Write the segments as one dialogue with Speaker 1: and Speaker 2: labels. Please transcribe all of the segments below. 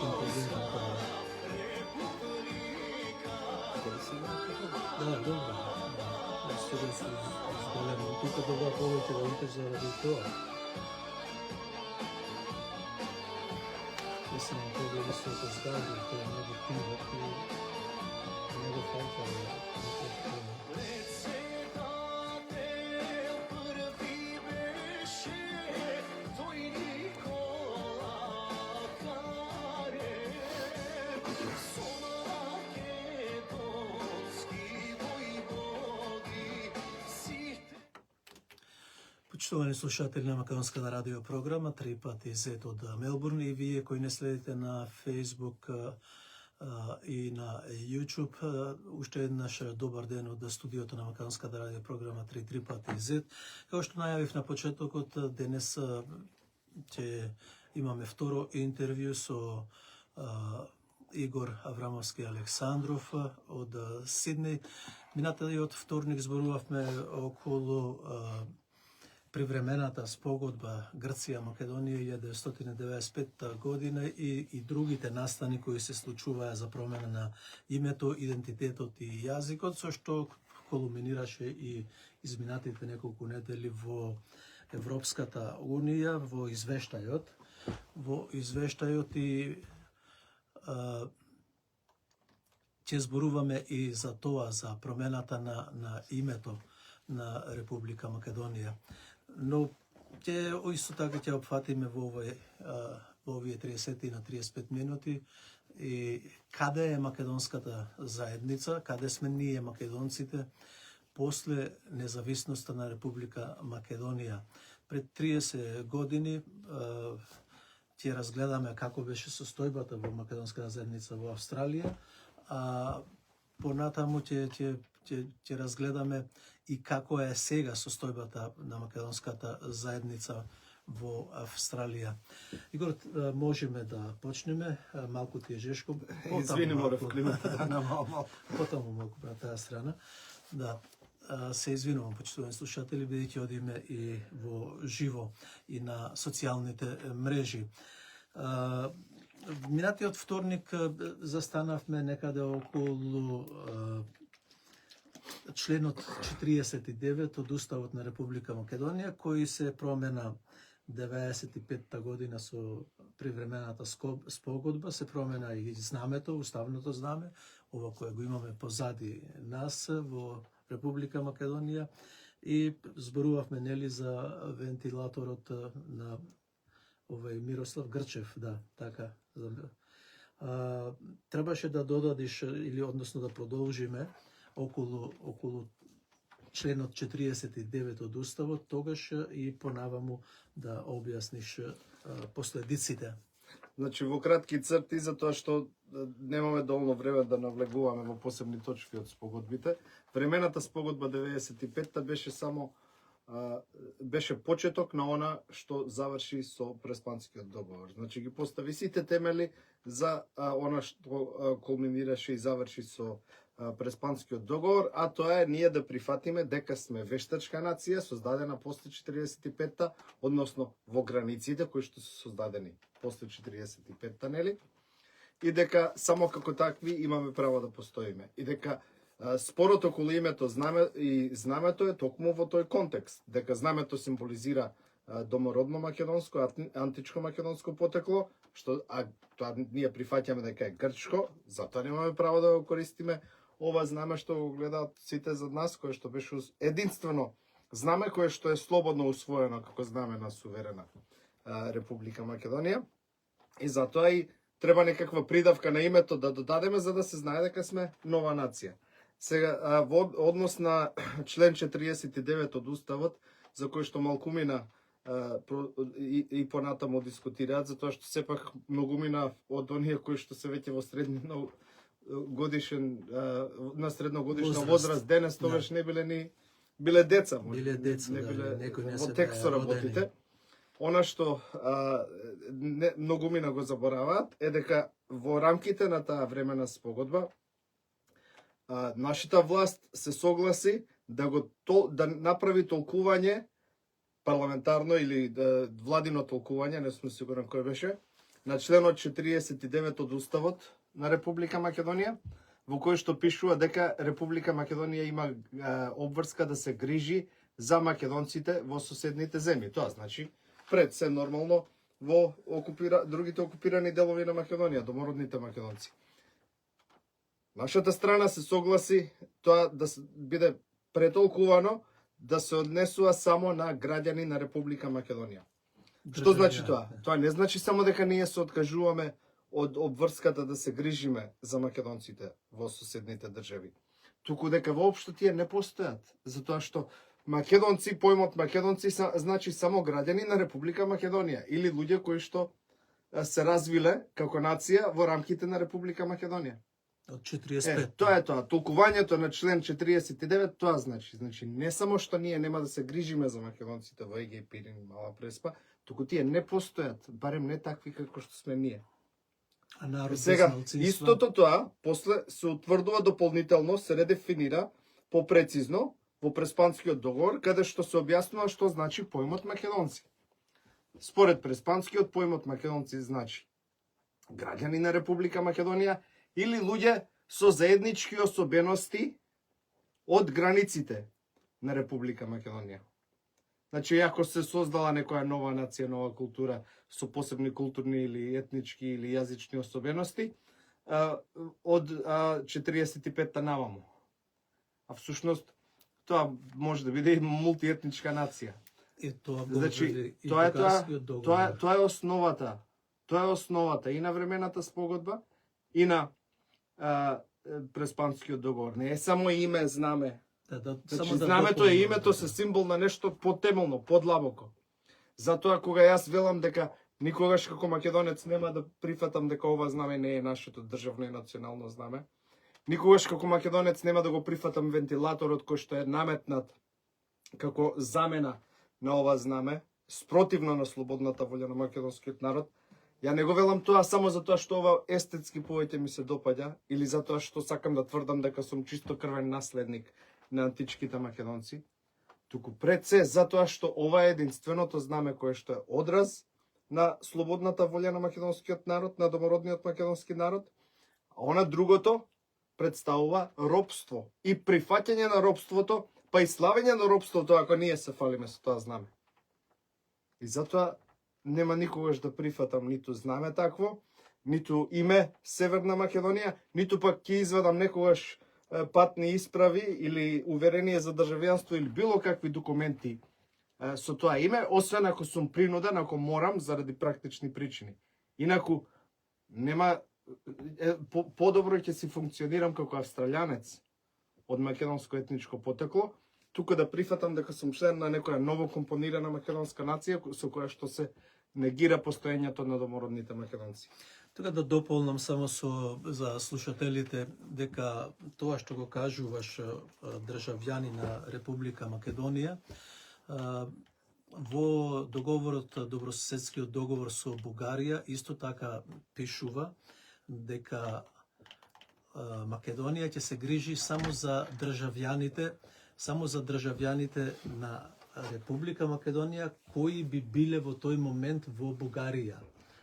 Speaker 1: интелигентно право.
Speaker 2: Дали си го
Speaker 1: Да, добро. Сега се изголемам. Тука добра повеќе да утеш заради тоа. Јас сум тоа високо згади, тоа е многу пиво и многу фалфа. Почитувани слушатели на Македонската радио програма, 3 пати Z од Мелбурн, и вие кои не следите на Facebook и на YouTube, уште еднаш добар ден од студиото на Македонската радио програма 3 пати Z. Како што најавив на почетокот, денес ќе имаме второ интервју со Игор Аврамовски Александров од Сиднеј. Минатиот вторник зборувавме околу привремената спогодба Грција-Македонија 1995 година и другите настани кои се случуваа за промена на името, идентитетот и јазикот, со што кулминираше и изминатите неколку недели во Европската Унија, во извештајот и ќе зборуваме и за тоа, за промената на името на Република Македонија. Но исто така ќе опфатиме во овие 30 на 35 минути и каде е македонската заедница, каде сме ние македонците после независноста на Република Македонија. Пред 30 години ќе разгледаме како беше состојбата во македонската заедница во Австралија, а понатаму ќе разгледаме и како е сега состојбата на македонската заедница во Австралија. Игор, можеме да почнеме, малку ти е жешко.
Speaker 2: Извини, морав климата да намалам.
Speaker 1: Потаму малку на таа страна. Да, се извинувам, почитувани слушатели, бидејќи одиме и во живо и на социјалните мрежи. Минатиот вторник застанавме некаде околу членот 49 од Уставот на Република Македонија, кој се промена 95-та година со привремената спогодба, се промена и знамето, уставното знаме, ова кое го имаме позади нас во Република Македонија, и зборувавме нели за вентилаторот на Мирослав Грчев, да, така. Требаше да додадиш или односно да продолжиме околу членот 49 од Уставот, тогаш и понаваму да објасниш последиците.
Speaker 2: Значи, во кратки црти, затоа што немаме доволно време да навлегуваме во посебни точки од спогодбите. Времената спогодба 95-та беше само беше почеток на она што заврши со Преспанскиот договор. Значи ги постави сите темели за она што кулминираше и заврши со Преспанскиот договор, а тоа е ние да прифатиме дека сме вештачка нација создадена после 45-та, односно во границите кои што се создадени после 45-та, нели? И дека само како такви имаме право да постоиме. И дека спорот околу името и знамето е токму во тој контекст, дека знамето символизира домородно македонско, античко македонско потекло, што тоа ние прифаќаме дека е грчко, затоа немаме право да го користиме ова знаме што го гледаат сите зад нас, кое што беше единствено знаме кое што е слободно усвоено како знаме на суверена Република Македонија. И затоа и треба некаква придавка на името да додадеме за да се знае дека сме нова нација. Сега, во однос на член 49 од Уставот, за кој што малкумина и понатаму дискутираат, затоа што сепак многумина од оние кои што се веќе во на средногодишна возраст денес, тогаш не биле деца,
Speaker 1: биле деца,
Speaker 2: во текст работите. Она што многумина го забораваат е дека во рамките на таа времена спогодба нашата власт се согласи да направи толкување парламентарно или владино толкување, не сум сигурен кој беше, на членот 49 од Уставот на Република Македонија, во кој што пишува дека Република Македонија има обврска да се грижи за македонците во соседните земји. Тоа значи пред се нормално во другите окупирани делови на Македонија, домородните македонци. Нашата страна се согласи тоа да биде претолкувано да се однесува само на граѓани на Република Македонија. Што значи тоа? Тоа не значи само дека ние се откажуваме од обврската да се грижиме за македонците во соседните држави. Туку дека воопшто тие не постојат, затоа што македонци, поимот македонци значи само граѓани на Република Македонија или луѓе кои што се развиле како нација во рамките на Република Македонија.
Speaker 1: Од 45.
Speaker 2: Тоа е тоа. Толкувањето на член 49 тоа значи. Значи не само што ние нема да се грижиме за македонците во Егеј, Пирин и Мала Преспа, туку тие не постојат, барем не такви како што сме ние.
Speaker 1: А народ
Speaker 2: Сега, истото тоа, после се утврдува дополнително, се редефинира попрецизно во Преспанскиот договор, каде што се објаснува што значи поимот македонци. Според Преспанскиот поимот македонци значи граѓани на Република Македонија или луѓе со заеднички особености од границите на Република Македонија. Значи, ако се создала некоја нова нација, нова култура со посебни културни или етнички или јазични особености, од 45-та наваму. А всушност, тоа може да биде и мултиетничка нација.
Speaker 1: И тоа
Speaker 2: Значи,
Speaker 1: и
Speaker 2: тоа
Speaker 1: договор.
Speaker 2: е основата. Тоа е основата и на времената спогодба, и на Преспанскиот договор. Не е само име, знаме. Значи, знамето е името се символ на нешто потемелно, подлабоко. Затоа кога јас велам дека никогаш како македонец нема да прифатам дека ова знаме не е нашето државно и национално знаме, никогаш како македонец нема да го прифатам вентилаторот кој што е наметнат како замена на ова знаме, спротивно на слободната волја на македонскиот народ. Ја не го велам тоа само затоа што ова естетски повеќе ми се допаѓа или затоа што сакам да тврдам дека сум чистокрвен наследник на античките македонци, туку пред се затоа што ова е единственото знаме кое што е одраз на слободната волја на македонскиот народ, на домородниот македонски народ, а она другото представува робство и прифаќање на робството, па и славење на робството ако ние се фалиме со тоа знаме. И затоа нема никогаш да прифатам ниту знаме такво, ниту име Северна Македонија, ниту пак ќе извадам некогаш патни исправи или уверение за државјанство или било какви документи со тоа име, освен ако сум принуден, ако морам, заради практични причини. Инаку, нема, подобро ќе си функционирам како австралијанец од македонско етничко потекло, тука да прифатам дека сум член на некоја ново компонирана македонска нација со која што се негира постоењето на домородните македонци.
Speaker 1: Така да дополнам само за слушателите дека тоа што го кажуваш државјани на Република Македонија, во договорот, добрососедскиот договор со Бугарија, исто така пишува дека Македонија ќе се грижи само за државјаните на Република Македонија кои би биле во тој момент во Бугарија,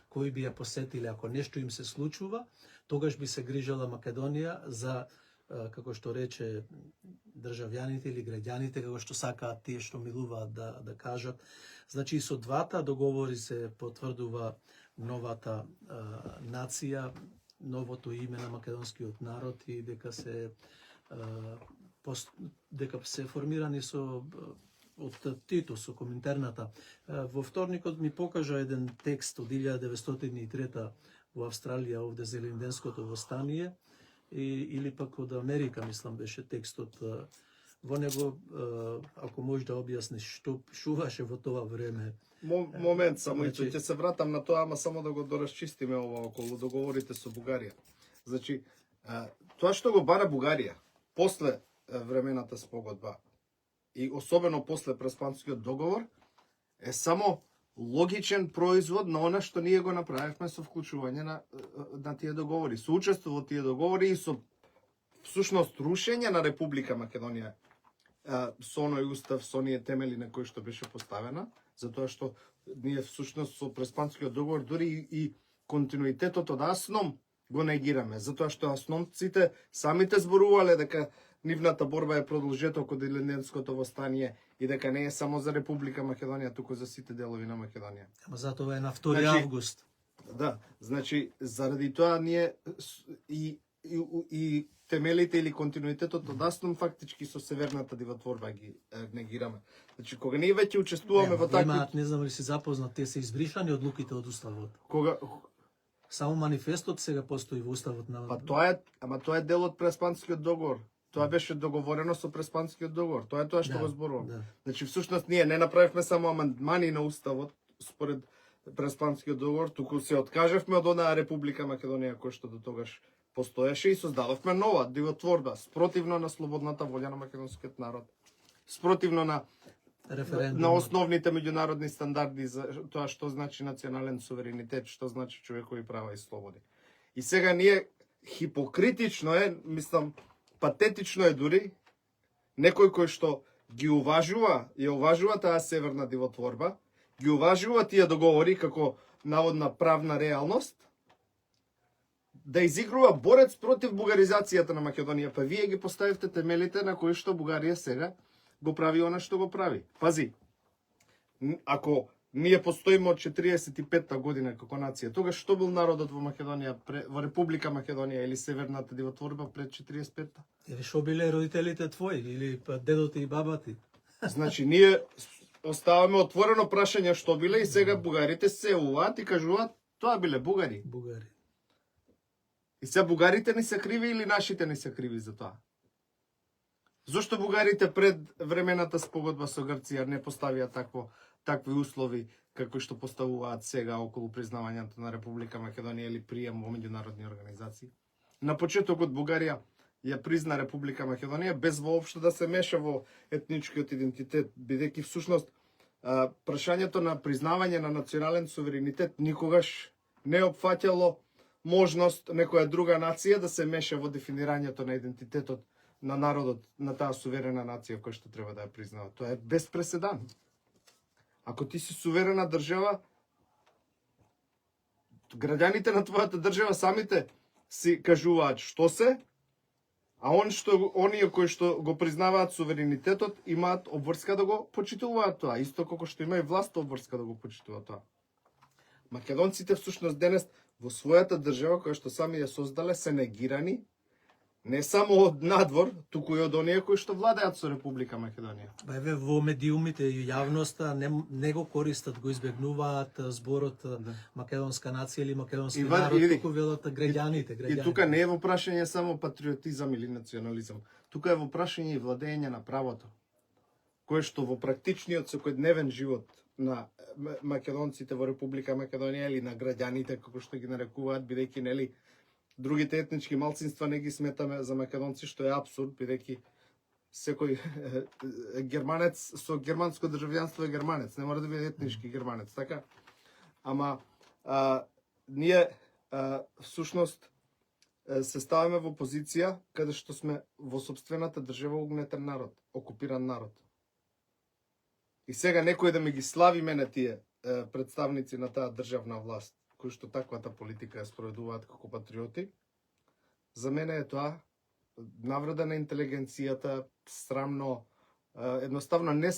Speaker 1: кои би ја посетиле. Ако нешто им се случува, тогаш би се грижала Македонија за, како што рече, државјаните или граѓаните, како што сакаат тие што милуваат да кажат. Значи и со двата договори се потврдува новата нација, новото име на македонскиот народ и дека се формирани од Тито, со Коминтерната. Во вторникот ми покажа еден текст од 1903 во Австралија, овде за Елинденското востание, или пак од Америка, мислам, беше текстот. Во него, ако можеш да објасниш што пишуваше во тоа време.
Speaker 2: Момент само, и ќе се вратам на тоа, ама само да го доразчистиме ова околу договорите со Бугарија. Значи, тоа што го бара Бугарија, после времената спогодба, и особено после Преспанскиот договор, е само логичен производ на она што ние го направивме со вклучување на тие договори, со учество во тие договори и со всушност рушење на Република Македонија со оној устав, со оние темели на кои што беше поставена, затоа што ние всушност со Преспанскиот договор дури и континуитетот од Асном го негираме, затоа што асномците самите зборувале дека нивната борба е продолжеток од Илинденското восстание и дека не е само за Република Македонија, туку за сите делови на Македонија.
Speaker 1: Ама затоа е на 2
Speaker 2: Значи,
Speaker 1: август.
Speaker 2: Да, значи заради тоа ние и темелите или континуитетот од Асном фактички со северната дивотворба ги негираме. Значи кога ние веќе учествуваме во такви
Speaker 1: Имаат, не знам ли си запознат, те се избришани од луките од уставот.
Speaker 2: кога
Speaker 1: Само манифестот сега постои во уставот на
Speaker 2: па тоа е дел од Преспанскиот договор. Тоа беше договорено со Преспанскиот договор. Тоа е тоа што
Speaker 1: Да,
Speaker 2: го зборувам.
Speaker 1: да.
Speaker 2: Значи всушност ние не направивме само амандмани на уставот според Преспанскиот договор, туку се откажавме од онаа Република Македонија која што до тогаш постоеше и создадовме нова дивотворба, спротивно на слободната волја на македонскиот народ. Спротивно на
Speaker 1: референдум.
Speaker 2: основните меѓународни стандарди за тоа што значи национален суверенитет, што значи човекови права и слободи. И сега ние хипокритично е, мислам, патетично е дури некој кој што ги уважува, ја уважува таа северна дивотворба, ги уважува тие договори како наводна правна реалност, да изигрува борец против бугаризацијата на Македонија. Па вие ги поставивте темелите на кои што Бугарија сега го прави она што го прави. Пази, ако ние постоиме од 45-та година како нација, тогаш што бил народот во Македонија, во Република Македонија или Северната дивотворба пред 45-та?
Speaker 1: Или што биле родителите твои, или па дедоти и бабати?
Speaker 2: Значи, ние оставаме отворено прашање што биле и сега бугарите се уваат и кажуваат тоа биле бугари.
Speaker 1: Бугари.
Speaker 2: И сега бугарите не се криви или нашите не се криви за тоа? Зошто бугарите пред времената спогодба со Грција не поставија такви услови како што поставуваат сега околу признавањето на Република Македонија или прием во меѓународни организации? На почетокот Бугарија ја призна Република Македонија без воопшто да се меша во етничкиот идентитет, бидејќи всушност прашањето на признавање на национален суверенитет никогаш не опфаќало можност некоја друга нација да се меша во дефинирањето на идентитетот на народот, на таа суверена нација која што треба да ја признава. Тоа е без преседан. Ако ти си суверена држава, граѓаните на твојата држава самите си кажуваат што се, а оние кои што го признаваат суверенитетот имаат обврска да го почитуваат тоа, исто како што има и власт обврска да го почитуваат тоа. Македонците всушност денес во својата држава која што сами ја создале се негирани не само од надвор, туку и од оние кои што владеат со Република Македонија.
Speaker 1: Ба еве во медиумите и јавноста не го користат, го избегнуваат зборот македонска нација или македонски народ, туку велат граѓаните.
Speaker 2: И тука не е во прашање само патриотизам или национализам. Тука е во прашање и владење на правото, кое што во практичниот секојдневен живот на македонците во Република Македонија или на граѓаните како што ги нарекуваат, бидејќи нели другите етнички малцинства не ги сметаме за македонци, што е апсурд, бидејќи секој германец со германско државјанство е германец, не мора да биде етнички германец, така? Ама ние всушност се ставаме во позиција каде што сме во сопствената држава угнетен народ, окупиран народ. И сега некој да ме ги слави мене тие представници на таа државна власт, кои што таквата политика ја спроведуваат како патриоти, за мене е тоа навреда на интелигенцијата, срамно, едноставно не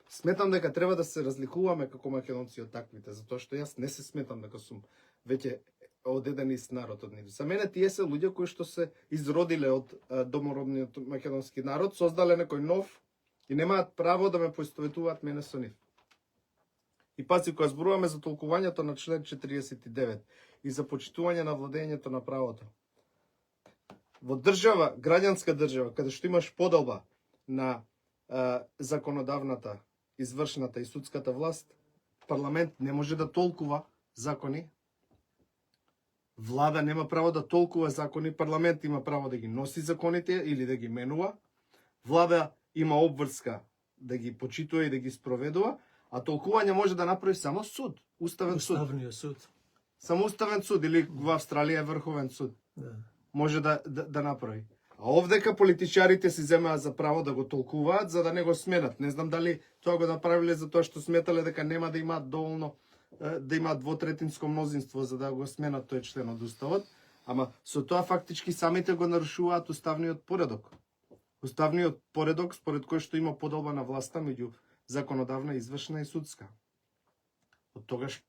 Speaker 2: сметам дека треба да се разликуваме како македонци од таквите, затоа што јас не се сметам дека сум веќе од еден ист народ од нив. За мене тие се луѓе кои што се изродиле од домородниот македонски народ, создале некој нов и немаат право да ме поистоветуваат мене со нив. И пази, кога зборуваме за толкувањето на член 49 и за почитување на владењето на правото. Во држава, граѓанска држава, каде што имаш поделба на законодавната, извршната и судската власт, парламент не може да толкува закони, влада нема право да толкува закони, парламент има право да ги носи законите или да ги менува, влада има обврска да ги почитува и да ги спроведува, а толкување може да направи само суд, уставен суд.
Speaker 1: Уставниот суд.
Speaker 2: Само уставен суд или во Австралија е врховен суд.
Speaker 1: Да.
Speaker 2: Може да направи. А овдека политичарите си земаат за право да го толкуваат за да не го сменат. Не знам дали тоа го направиле за тоа што сметале дека нема да имаат доволно да има двотретинско мнозинство за да го сменат тој член од уставот, ама со тоа фактички самите го нарушуваат уставниот поредок. Уставниот поредок според кој што има поделба на власта меѓу законодавна, извршна и судска. Од тогаш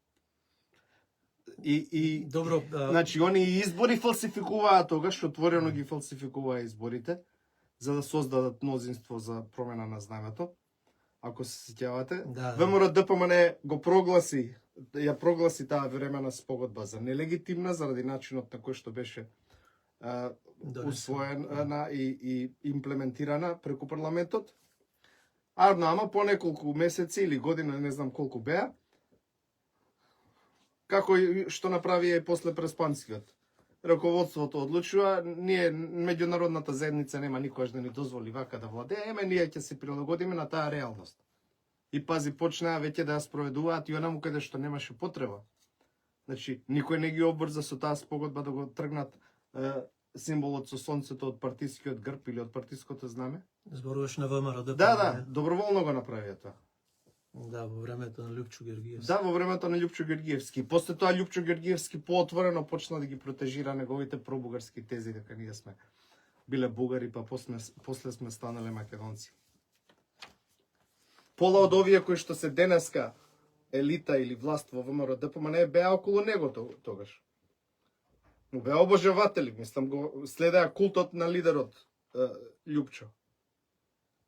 Speaker 1: Добро,
Speaker 2: значи они и избори фалсификуваат тогаш, отворено ги фалсификуваа изборите за да создадат мнозинство за промена на знамето. Ако се сеќавате,
Speaker 1: Да.
Speaker 2: ВМРО ДПМН го ја прогласи таа времена спогодба за нелегитимна заради начинот на кој што беше усвоена и имплементирана преку парламентот. Ама по неколку месеци или година, не знам колку беа, како и што направија и после Преспанскиот. Раководството одлучува, ние меѓународната заедница нема никогаш да ни дозволи вака да владееме, ние ќе се прилагодиме на таа реалност. И пази, почнаа веќе да ја спроведуваат и онаму каде што немаше потреба. Значи, никој не ги обврза со таа спогодба да го тргнат символот со сонцето од партискиот грб или од партиското знаме.
Speaker 1: Зборуваш на ВМРО ДПМН.
Speaker 2: Да, доброволно го направија тоа.
Speaker 1: Да, во времето на Љупчо Георгиевски.
Speaker 2: Да, во времето на Љупчо Георгиевски. После тоа Љупчо Георгиевски поотворено почна да ги протежира неговите пробугарски тези дека ние сме биле бугари, па после сме станале македонци. Пола од овие кои што се денеска елита или власт во ВМРО ДПМН беа околу него тогаш. Му беа обожаватели, мислам го следеа култот на лидерот Љупчо.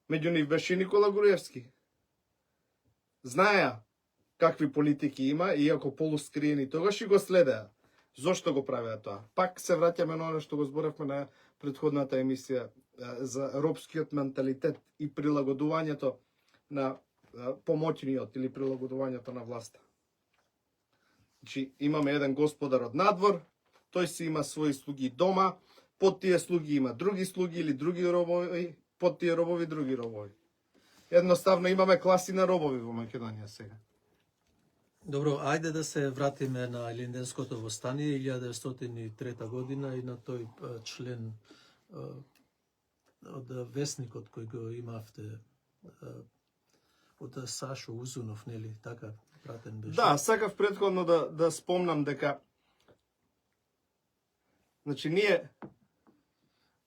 Speaker 2: Меѓу нив беше Никола Груевски. Знаеа какви политики има, иако полускриени тогаш и го следеа. Зошто го правеа тоа? Пак се враќаме на оно што го зборевме на претходната емисија за робскиот менталитет и прилагодувањето на помоќниот или прилагодувањето на власта. Значи, имаме еден господар од надвор, тој си има своји слуги дома, под тие слуги има други слуги или други робови, под тие робови други робови. Едноставно имаме класи на робови во Македонија сега.
Speaker 1: Добро, ајде да се вратиме на Илинденското востание 1903 година и на тој член од весникот кој го имавте од Сашо Узунов, нели, така пратен беше?
Speaker 2: Да, сакав претходно да спомнам дека значи ние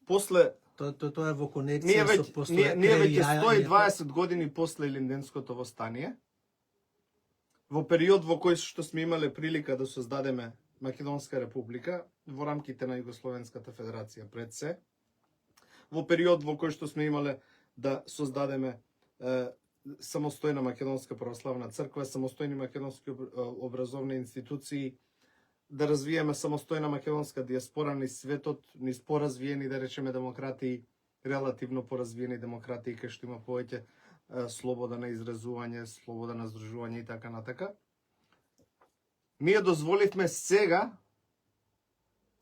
Speaker 2: после
Speaker 1: Тоа е во конекција со после
Speaker 2: ние веќе 120 години после Илинденското востание, во период во кој што сме имале прилика да создадеме Македонска република во рамките на Југословенската федерација пред се, во период во кој што сме имале да создадеме самостојна Македонска православна црква, самостојни македонски образовни институции, да развиеме самостојна македонска диаспора низ светот, низ поразвиени, да речеме, демократии, релативно поразвиени демократии, кај што има повеќе слобода на изразување, слобода на здружување и така натака. Ние дозволивме сега,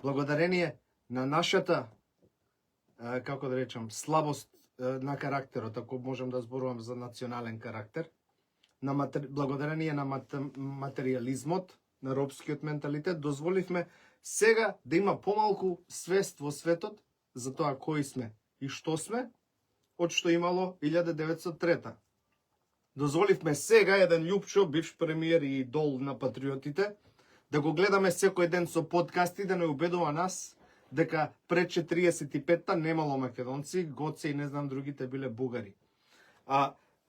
Speaker 2: благодарение на нашата, како да речем, слабост на карактерот, ако можем да зборувам за национален карактер, благодарение на материјализмот, на робскиот менталитет, дозволивме сега да има помалку свест во светот за тоа кои сме и што сме, од што имало 1903. Дозволивме сега еден Љупчо, бивш премиер и идол на патриотите, да го гледаме секој ден со подкасти, да не убедува нас дека пред 45-та немало македонци, гоце и не знам другите биле бугари.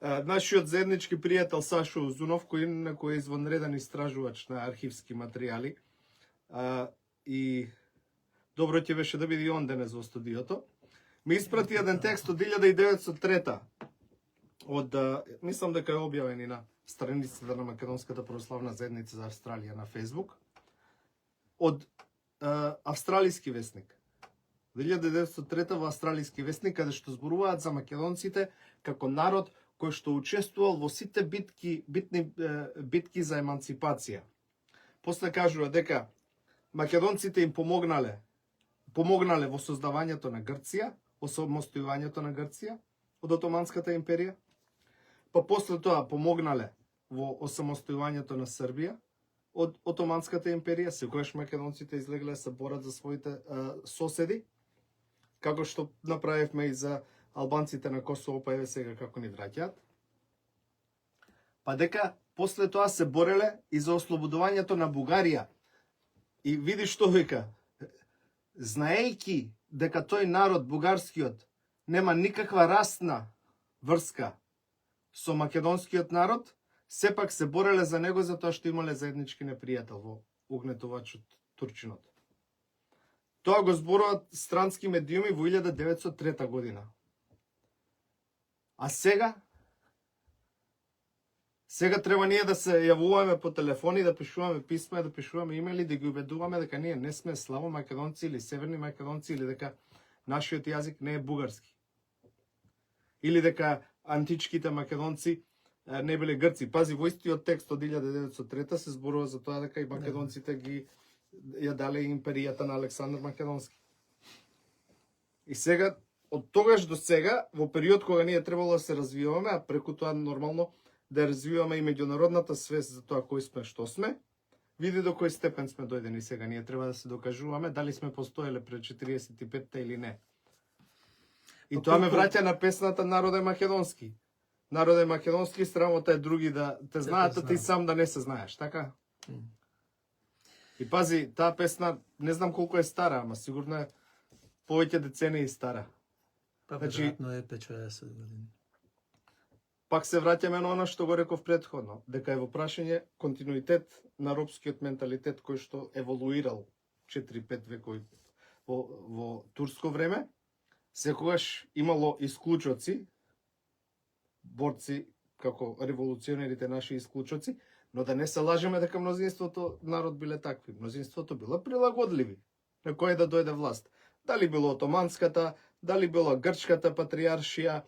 Speaker 2: Нашиот заеднички пријател Сашо Узунов, кој е извонреден истражувач на архивски материјали, и добро ќе беше да биде и он денес во студиото, ми испрати еден текст од 1903 од, мислам дека е објавен и на страницата на Македонската православна заедница за Австралија на Фейсбук, од австралиски весник. 1903 во австралиски весник, каде што зборуваат за македонците како народ кој што учествувал во сите битки за еманципација. После кажува дека македонците им помогнале во создавањето на Грција, осамостојувањето на Грција од Отоманската империја, па после тоа помогнале во осамостојувањето на Србија од Отоманската империја, секогаш македонците излегле се борат за своите соседи, како што направивме и за албанците на Косово, па еве сега како ни враќаат. па дека после тоа се бореле и за ослободувањето на Бугарија. И види што вика, знаејќи дека тој народ, бугарскиот, нема никаква расна врска со македонскиот народ, сепак се бореле за него затоа што имале заеднички непријател во угнетувачот Турчинот. Тоа го зборуваат странски медиуми во 1903 година. А сега треба ние да се јавуваме по телефони, да пишуваме писма, да пишуваме имейли, да ги убедуваме дека ние не сме славо македонци или северни македонци, или дека нашиот јазик не е бугарски. Или дека античките македонци не биле грци. Пази, во истиот текст од 1903 се зборува за тоа дека и македонците ги ја дале империјата на Александар Македонски. И сега, од тогаш до сега, во период кога ние требало да се развиваме, а преку тоа нормално да развиваме и меѓународната свест за тоа кои сме, што сме, види до кој степен сме дојдени сега. Ние треба да се докажуваме дали сме постоеле пред 45-та или не. И тоа ме враќа на песната Народ е македонски. Народ е македонски, срамота е други да те знаат, а ти сам да не се знаеш, така? И пази, таа песна, не знам колку е стара, ама сигурно е повеќе децении стара.
Speaker 1: Па веројатно е 5-60 години.
Speaker 2: Пак се враќаме на она што го реков претходно, дека е во прашање континуитет на робскиот менталитет кој што еволуирал 4-5 векови во турско време. Секогаш имало исклучоци, борци како револуционерите наши исклучоци, но да не се лажеме дека мнозинството народ биле такви. Мнозинството било прилагодливи на кој да дојде власт. Дали било отоманската, дали било грчката патриаршија,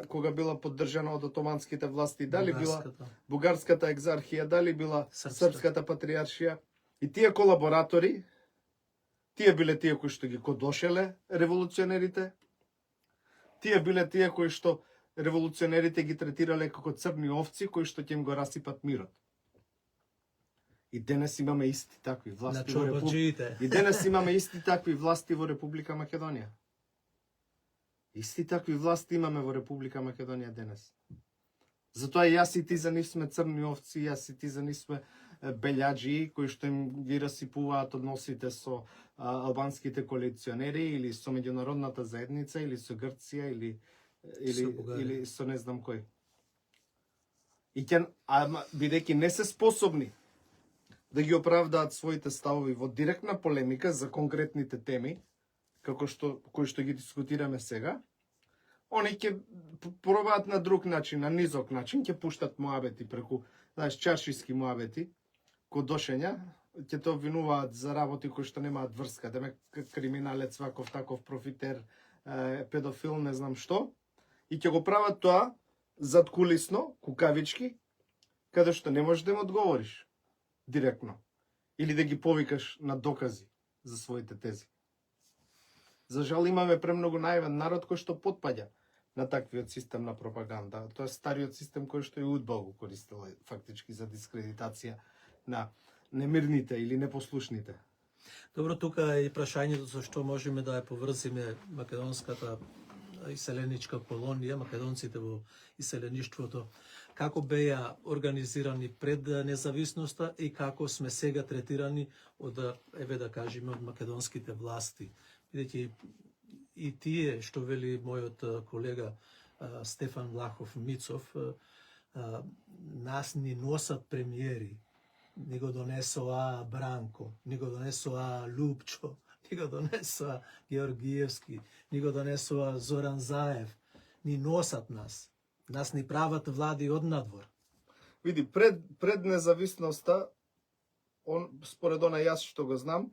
Speaker 2: кога била поддржана од отоманските власти, дали била бугарската екзархија, дали била српската патриаршија. И тие колаборатори, тие биле тие кои што ги кодошеле револуционерите, тие биле тие кои што револуционерите ги третирале како црни овци кои што ќе им го расипат мирот. И денес имаме исти такви власти во Република. И денес имаме исти такви власти во Република Македонија. Исти такви власти имаме во Република Македонија денес. Затоа и јас и ти за нив сме црни овци, јас и ти за нив сме белјаджи кои што им ги расипуваат односите со албанските коалиционери или со меѓународната заедница или со Грција или со не знам кој. И бидејќи не се способни да ги оправдаат своите ставови во директна полемика за конкретните теми, кои што ги дискутираме сега, они ќе пробаат на друг начин, на низок начин, ќе пуштат муабети преку, знаеш, чаршиски муабети, кодошења, ќе те обвинуваат за работи кои што немаат врска, демек криминалец, ваков таков профитер, педофил, не знам што, и ќе го прават тоа задкулисно, кукавички, каде што не можеш да им одговориш директно или да ги повикаш на докази за своите тези. За жал имаме премногу наивен народ кој што потпаѓа на таквиот систем на пропаганда. Тоа е стариот систем кој што и УДБА го користела фактички за дискредитација на немирните или непослушните.
Speaker 1: Добро, тука е и прашањето со што можеме да ја поврзиме македонската иселеничка колонија, македонците во иселеништвото, како беа организирани пред независноста и како сме сега третирани од, еве да кажеме, од македонските власти. Бидејќи и тие, што вели мојот колега Стефан Влахов Мицов, нас ни носат премиери. Ни го донесоа Бранко, ни го донесоа Лупчо, ни го донесоа Георгиевски, ни го донесоа Зоран Заев. Ни носат нас. Нас ни прават влади од надвор.
Speaker 2: Види, пред независноста, според она јас што го знам,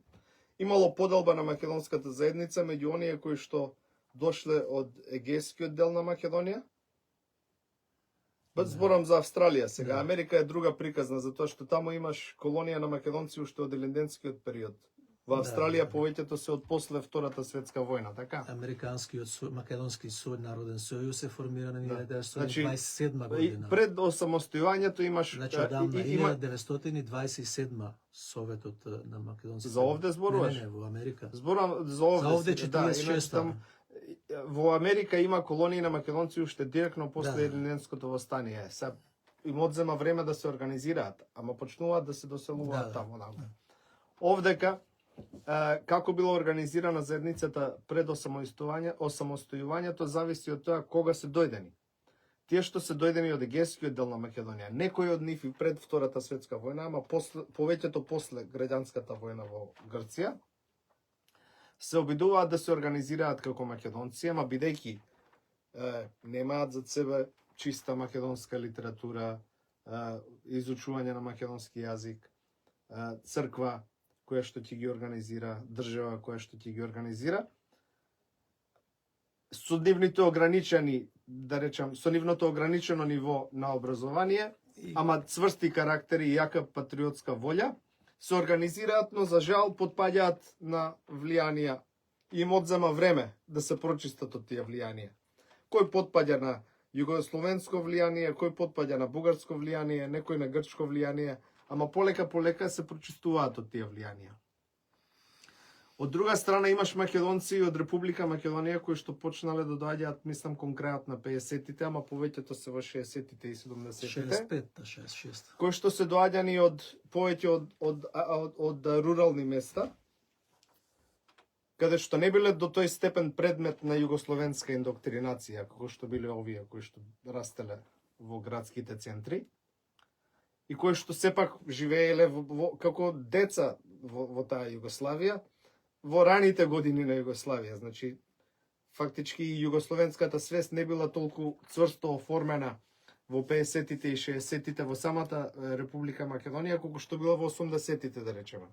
Speaker 2: имало поделба на македонската заедница меѓу оние кои што дошле од егејскиот дел на Македонија. Зборам за Австралија сега. Америка е друга приказна, затоа што таму имаш колонија на македонци уште од елинденскиот период. Во Австралија повеќето се од после Втората светска војна, така?
Speaker 1: Американскиот македонски народен сојуз се формира на 1927 година.
Speaker 2: Пред осамостојувањето имаш...
Speaker 1: Значи, одамна, 1927 Советот на македонците.
Speaker 2: За овде зборуваш?
Speaker 1: Не, во Америка.
Speaker 2: Зборам за овде.
Speaker 1: За овде 46.
Speaker 2: Во Америка има колонии на македонци уште директно после елинденското восстание. им одзема време да се организираат, ама почнуваат да се доселуваат
Speaker 1: Да,
Speaker 2: таму.
Speaker 1: да.
Speaker 2: Овдека како била организирана заедницата пред осамостојувањето зависи од тоа кога се дојдени. Тие што се дојдени од егејскиот дел на Македонија, некои од нив и пред Втората светска војна, ама повеќето после граѓанската војна во Грција, се обидуваат да се организираат како македонци, ама бидејќи немаат зад себе чиста македонска литература, изучување на македонски јазик, црква која што ќе ги организира, држава која што ќе ги организира, со нивните ограничени, да речам, со нивното ограничено ниво на образование, ама цврсти карактери и јака патриотска волја, се организираат, но за жал потпаѓаат на влијанија и им одзема време да се прочистат од тие влијанија. Кој потпаѓа на југословенско влијание, кој потпаѓа на бугарско влијание, некој на грчко влијание, ама полека се прочистуваат од тие влијанија. Од друга страна имаш македонци од Република Македонија кои што почнале да доаѓаат, мислам, кон крајот на 50-тите, ама повеќето се во 60-тите и 70-тите.
Speaker 1: 65-та, 66.
Speaker 2: Кои што се доаѓани од повеќе од рурални места, каде што не биле до тој степен предмет на југословенска индоктринација, како што биле овие кои што растеле во градските центри, и кои што сепак живееле како деца во таа Југославија, во раните години на Југославија. Значи, фактички југословенската свест не била толку цврсто оформена во 50-тите и 60-тите во самата Република Македонија, колку што била во 80-тите, да речеме.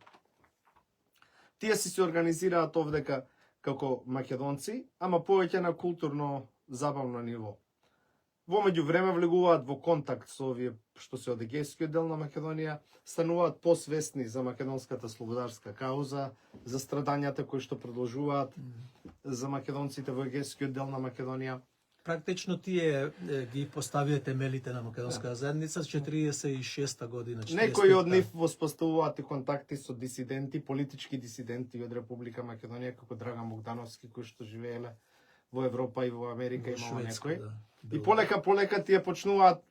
Speaker 2: Тие си се организираат овдека како македонци, ама повеќе на културно забавно ниво. Во меѓувреме влегуваат во контакт со овие што се од егејскиот дел на Македонија, стануваат посвесни за македонската слободарска кауза, за страдањата кои што продолжуваат за македонците во егејскиот дел на Македонија.
Speaker 1: Практично тие ги поставија темелите на македонска заедница 46-та година.
Speaker 2: Некои од нив воспоставуваат и контакти со дисиденти, политички дисиденти од Република Македонија, како Драган Богдановски, кои што живееле во Европа и во Америка, имало некои.
Speaker 1: Да.
Speaker 2: И полека тие почнуваат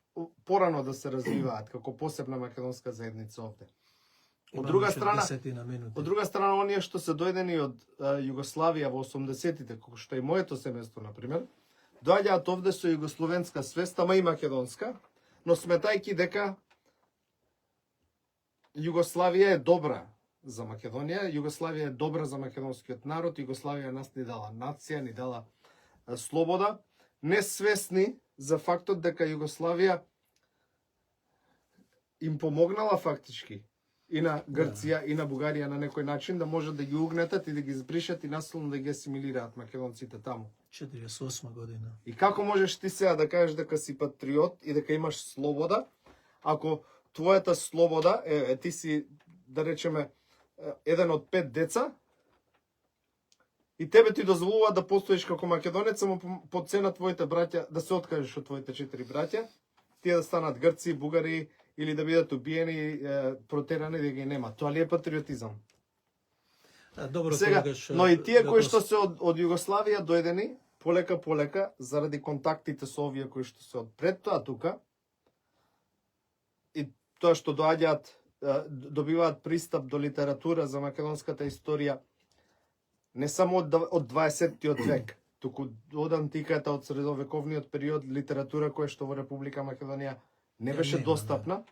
Speaker 2: порано да се развиваат како посебна македонска заедница овде. Од друга страна, оние што се дојдени од Југославија во 80-тите, како што е моето семејство, например, доаѓаат овде со југословенска свест, ама и македонска, но сметајќи дека Југославија е добра за Македонија, Југославија е добра за македонскиот народ, Југославија нас ни дала нација, ни дала слобода, не свесни за фактот дека Југославија им помогнала фактички и на Грција и на Бугарија на некој начин да можат да ги угнетат и да ги збришат и насилно да ги асимилираат македонците таму.
Speaker 1: 48 година.
Speaker 2: И како можеш ти сега да кажеш дека си патриот и дека имаш слобода, ако твојата слобода ти си, да речеме, еден од 5 деца, и тебе ти дозволува да постоиш како македонец, само по цена твоите браќа, да се откажеш од твоите 4 браќа, тие да станат грци, бугари, или да бидат убиени, протерани, да ги нема. Тоа ли е патриотизам?
Speaker 1: Добро,
Speaker 2: сега, но и тие кои што се од Југославија дојдени, полека, заради контактите со овие кои што се од пред тоа тука, и тоа што доаѓаат, добиваат пристап до литература за македонската историја, не само од 20-тиот век, туку од антиката, од средовековниот период, литература која што во Република Македонија не беше достапна,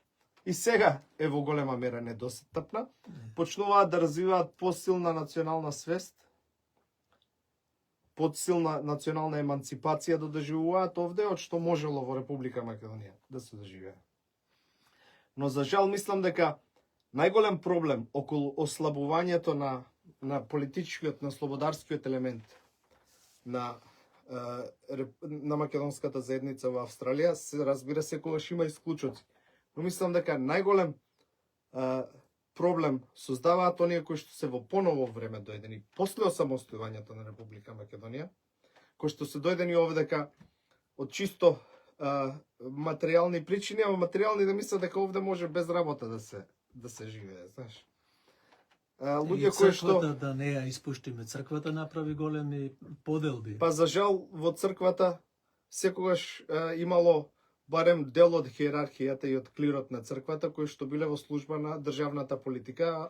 Speaker 2: и сега е во голема мера недостапна, почнуваат да развиваат посилна национална свест, подсилна национална еманципација да доживуваат овде, од што можело во Република Македонија да се доживее. Но за жал мислам дека најголем проблем околу ослабувањето на политичкиот, на слободарскиот елемент на македонската заедница во Австралија, се разбира секогаш има исклучоци. Но мислам дека најголем проблем создаваат оние кои што се во поново време дојдени, после осамостојувањето на Република Македонија, кои што се дојдени овдека од чисто материјални причини, ама материјални да мислат дека овде може без работа да се живее, знаеш.
Speaker 1: Луѓе кои што да не ја испуштиме, црквата направи големи поделби.
Speaker 2: Па за жал во црквата секогаш имало барем дел од хиерархијата и од клирот на црквата кои што биле во служба на државната политика.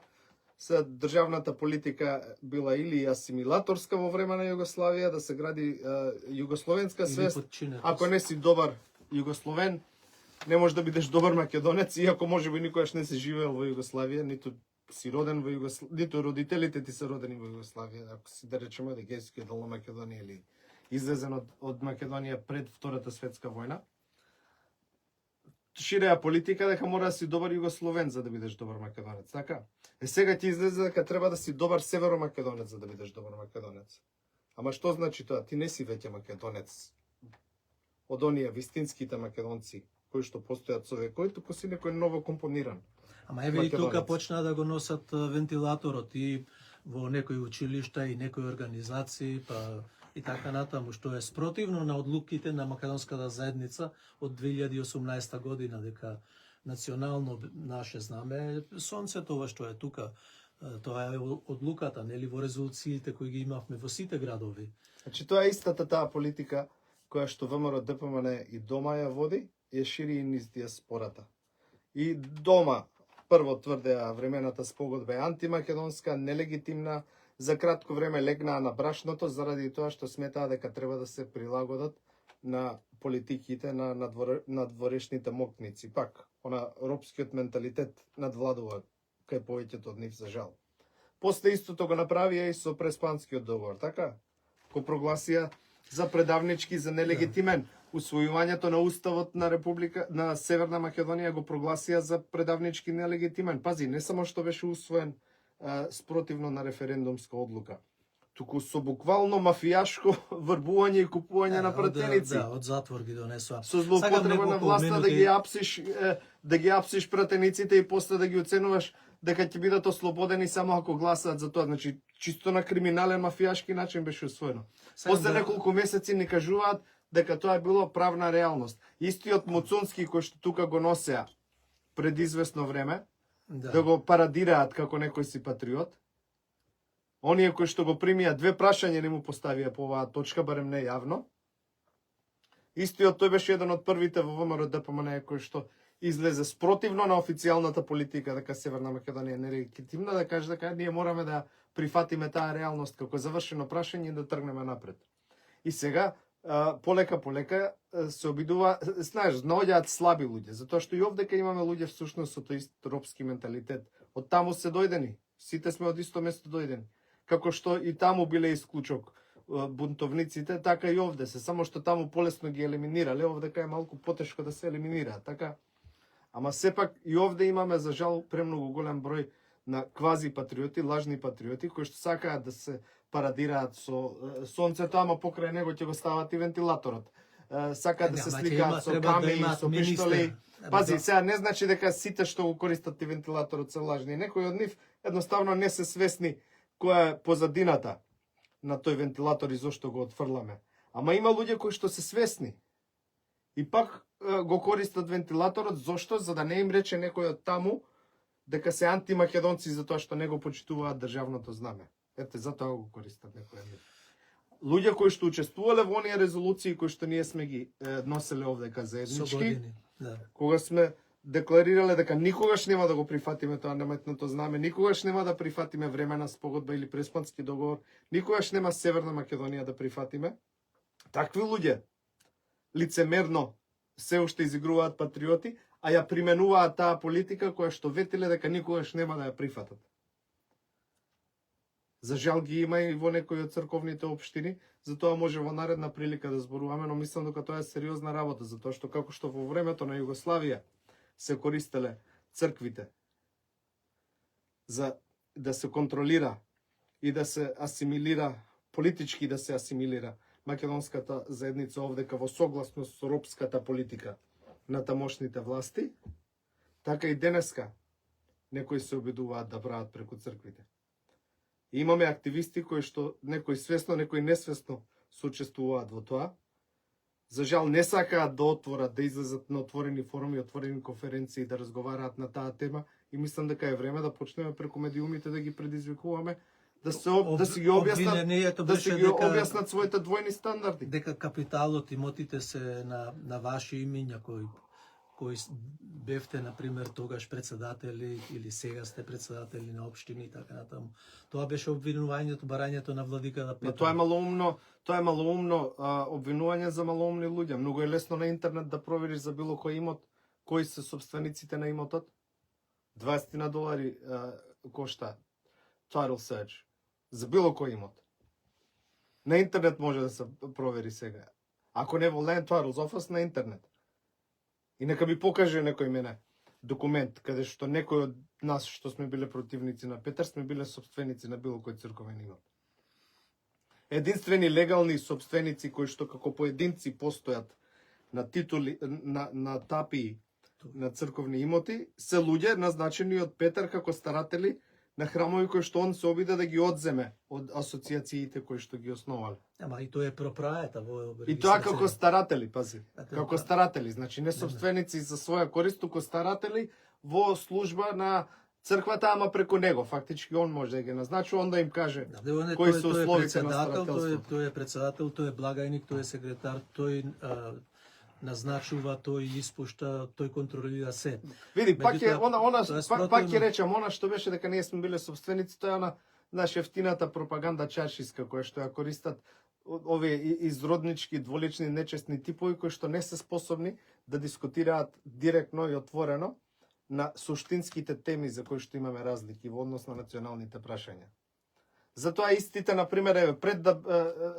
Speaker 2: Се државната политика била или асимилаторска во време на Југославија, да се гради југословенска свест. Ако не си добар југословен, не можеш да бидеш добар македонец, иако можеби никогаш не си живеел во Југославија, ниту си роден во Југославија, ниту родителите ти се родени во Југославија, ако си да речеме од Егејскиот дел на Македонија или излезен од Македонија пред Втората светска војна. Ширеа политика дека мора да си добар југословен за да бидеш добар македонец, така? Сега ти излезе дека треба да си добар северомакедонец за да бидеш добар македонец. Ама што значи тоа? Ти не си веќе македонец од оние вистинските македонци кои што постојат со векови, туку си некој ново компониран.
Speaker 1: Ама еве и тука почна да го носат вентилаторот и во некои училишта и некои организации, па и така натаму, што е спротивно на одлуките на македонската заедница од 2018 година, дека национално наше знаме е сонцето ова што е тука. Тоа е одлуката, нели, во резолуциите кои ги имавме во сите градови.
Speaker 2: Значи тоа е истата таа политика која што ВМРО ДПМН и дома ја води, ја шири и низ диаспората. И дома прво тврдеа времената спогодба е антимакедонска, нелегитимна, за кратко време легнаа на брашното заради тоа што сметаа дека треба да се прилагодат на политиките на надворешните мокници. Пак, она робскиот менталитет надвладува кај повеќето од нив, за жал. После истото го направија и со Преспанскиот договор, така? Го прогласија за предавнички, за нелегитимен. Усвојувањето на уставот на Северна Македонија го прогласија за предавнички нелегитимен. Пази, не само што беше усвоен спротивно на референдумска одлука, туку со буквално мафијашко врбување и купување на пратеници.
Speaker 1: Од затвор ги донесоа.
Speaker 2: Со злоупотреба на власта да ги апсиш пратениците и после да ги оценуваш дека ќе бидат ослободени само ако гласаат за тоа. Значи, чисто на криминален мафијашки начин беше усвоено. После неколку месеци ни кажуваат дека тоа е било правна реалност. Истиот Муцунски кој што тука го носеа пред известно време, да го парадираат како некој си патриот. Оние кои што го примија, две прашања не му поставија по оваа точка, барем не јавно. Истиот тој беше еден од првите во ВМРО ДПМН кој што излезе спротивно на официјалната политика дека Северна Македонија не е легитимна, да каже дека ние мораме да прифатиме таа реалност како завршено прашање и да тргнеме напред. И сега полека се обидува, знаеш, наоѓаат слаби луѓе, затоа што и овдека имаме луѓе всушност со тој ист робски менталитет. Од таму се дојдени, сите сме од исто место дојдени. Како што и таму биле исклучок бунтовниците, така и овде се, само што таму полесно ги елиминирале, овдека е малку потешко да се елиминира, така? Ама сепак и овде имаме, за жал, премногу голем број на квази патриоти, лажни патриоти, кои што сакаат да се парадираат со сонцето, ама покрај него ќе го стават и вентилаторот. Сакаат да се сликаат со камеи, со пиштоли. Пази, сега не значи дека сите што го користат и вентилаторот се лажни. Некои од нив едноставно не се свесни која е позадината на тој вентилатор и зошто го отфрламе. Ама има луѓе кои што се свесни. И пак го користат вентилаторот, зошто? За да не им рече некој од таму дека се антимакедонци за тоа што не го почитуваат државното знаме. Ете, затоа го користат некој од нив. Луѓе кои што учествувале во оние резолуции кои што ние сме ги носели овдека заеднички, кога сме декларирале дека никогаш нема да го прифатиме тоа наметното знаме, никогаш нема да прифатиме времена спогодба или Преспански договор, никогаш нема Северна Македонија да прифатиме. Такви луѓе лицемерно се уште изигруваат патриоти, а ја применуваат таа политика која што ветиле дека никогаш нема да ја прифатат. За жал ги има и во некои од црковните општини, затоа може во наредна прилика да зборуваме, но мислам дека тоа е сериозна работа, затоа што како што во времето на Југославија се користеле црквите за да се контролира и да се асимилира, политички да се асимилира македонската заедница овдека во согласност со робската политика на тамошните власти, така и денеска некои се обидуваат да прават преку црквите. И имаме активисти кои што некои свесно, некои несвесно соучествуваат во тоа. За жал не сакаат да отворат, да излезат на отворени форуми, отворени конференции, да разговараат на таа тема и мислам дека е време да почнеме преку медиумите да ги предизвикуваме, да си ги
Speaker 1: обвинението
Speaker 2: да си
Speaker 1: беше
Speaker 2: ги
Speaker 1: дека-
Speaker 2: објаснат своите двојни стандарди.
Speaker 1: дека капиталот, имотите се на ваши имиња кои бевте, например, тогаш председатели или сега сте председатели на општини и така натаму. Тоа беше обвинувањето, барањето на владиката
Speaker 2: Но
Speaker 1: Петар.
Speaker 2: тоа е малоумно обвинување за малоумни луѓе. Многу е лесно на интернет да провериш за било кој имот, кои се собствениците на имотот. $20 кошта title search за било кој имот. На интернет може да се провери сега. Ако не во Land Titles Office, на интернет. И нека ми покаже некој мене документ каде што некој од нас што сме биле противници на Петар сме биле собственици на било кој црковен имот. Единствени легални собственици кои што како поединци постојат на титули на тапии на црковни имоти се луѓе назначени од Петар како старатели на храмови кои што он се обиде да ги одземе од асоциациите кои што ги основале.
Speaker 1: Ама и тоа е пропрајата во
Speaker 2: И тоа како старатели, пази.
Speaker 1: Како
Speaker 2: Како старатели, значи не собственици за своја корист, туку старатели во служба на црквата, ама преку него. Фактички он може да ги назначи, он да им каже кои се условите на старателството.
Speaker 1: Тој е председател, тој е благајник, тој е секретар, тој назначува, тој испушта, тој контролира се.
Speaker 2: Види, пак е
Speaker 1: Меѓутоа,
Speaker 2: пак ќе речам, она што беше дека ние сме биле собственици, тоа е она наша ефтината пропаганда чаршиска која што ја користат овие изроднички, дволични, нечестни типови кои што не се способни да дискутираат директно и отворено на суштинските теми за кои што имаме разлики во однос на националните прашања. Затоа истите, например, еве, пред да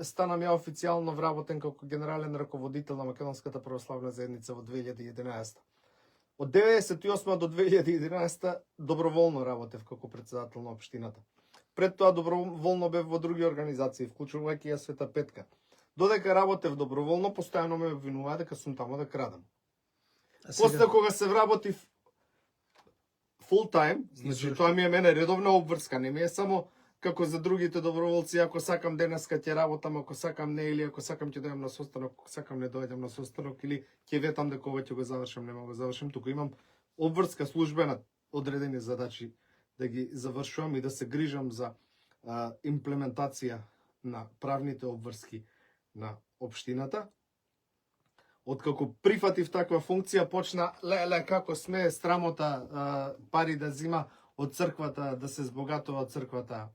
Speaker 2: станам ја официјално вработен како генерален раководител на Македонската православна заедница во 2011. Од 1998 до 2011 доброволно работев како председател на општината. Пред тоа доброволно бев во други организации, вклучувајќи ја Света Петка. Додека работев доброволно, постојано ме обвинуваа дека сум таму да крадам. После кога се вработив full time, значи тоа ми е мене редовна обврска, не ми е само како за другите доброволци, ако сакам денеска ќе работам, ако сакам не, или ако сакам ќе дојдам на состанок, ако сакам не дојдам на состанок, или ќе ветам дека ова ќе го завршам, нема го завршам, туку имам обврска службена, одредени задачи да ги завршувам и да се грижам за имплементација на правните обврски на општината. Откако прифатив таква функција, почна леле како сме срамота пари да зима од црквата, да се збогатува од црквата.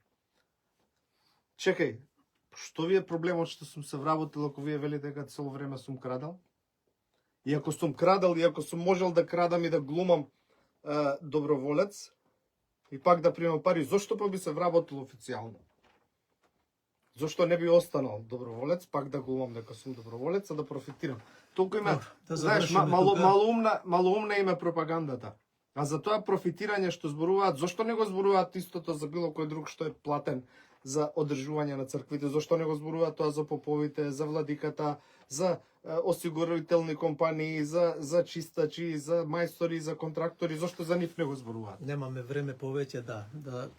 Speaker 2: Чекај, што ви е проблемот што сум се вработил ако вие велите дека цело време сум крадал? И ако сум крадал, и ако сум можел да крадам и да глумам доброволец, и пак да примам пари, зошто па би се вработил официјално? Зошто не би останал доброволец, пак да глумам дека сум доброволец, а да профитирам? Толку има, знаеш, малоумна им е пропагандата. А за тоа профитирање што зборуваат, зошто не го зборуваат истото за било кој друг што е платен за одржување на црквите, зошто не го зборуваат тоа за поповите, за владиката, за осигурителни компании, за чистачи, за мајстори, за контрактори, зошто за нив не го зборуваат?
Speaker 1: Немаме време повеќе, да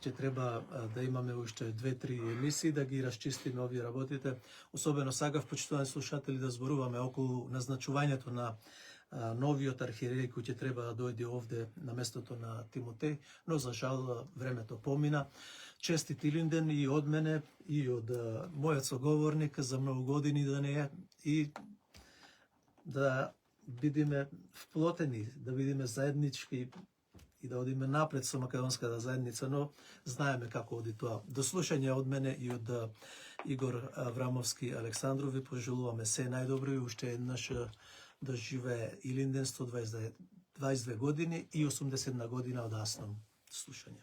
Speaker 1: ќе треба да имаме уште 2-3 емисии да ги расчистиме овие работите. Особено сакав, почитувани слушатели, да зборуваме околу назначувањето на новиот архиереј кој ќе треба да дојде овде на местото на Тимотеј, но за жал времето помина. Честит Илинден и од мене и од мојот соговорник за многу години да не е, и да бидеме вплотени, да бидеме заеднички и да одиме напред со македонската заедница, но знаеме како оди тоа. До слушање од мене и од Игор Аврамовски Александров ви пожелуваме се најдобро и уште еднаш да живее Илинден 122 години и 80 година од Аснам. Слушање.